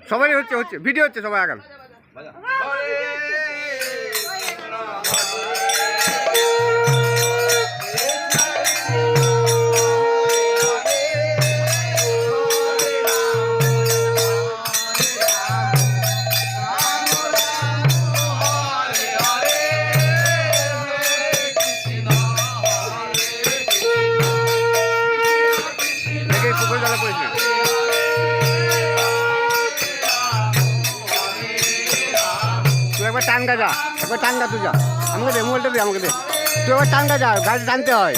সবাই হচ্ছে হচ্ছে ভিডিও হচ্ছে সবাই আগান। পুকুর জলে পড়েছিল তুই একবার টানগা যা, একবার টানগা তুই যা, আমাকে দে মোবাইলটা দে, আমাকে দে, তুই একবার টানগা যা, গাড়ি টানতে হয়।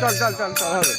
চল চল চল চল হবে।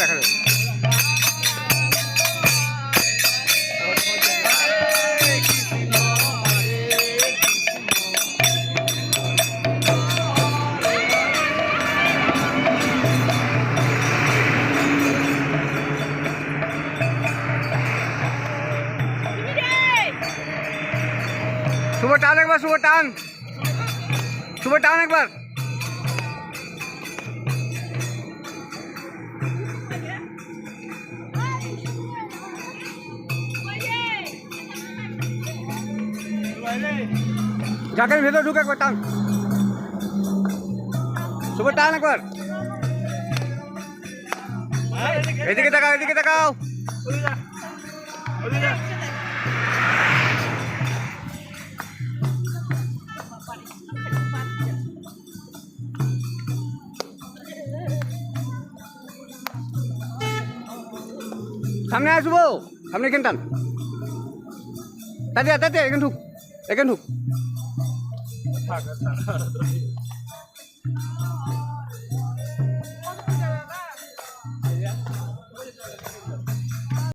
দেখা যাবে শুভ টান একবার, শুভ টান, শুভ টান একবার। ঢাকার ভেতর ঢুকে একবার টান, শুভ টান একবার। এদিকে তাকাও, এদিকে তাকাও। সামনে আসবো, সামনে এখানে টান, তাতে তাতে এখানে ঢুক, এখানে ঢুক।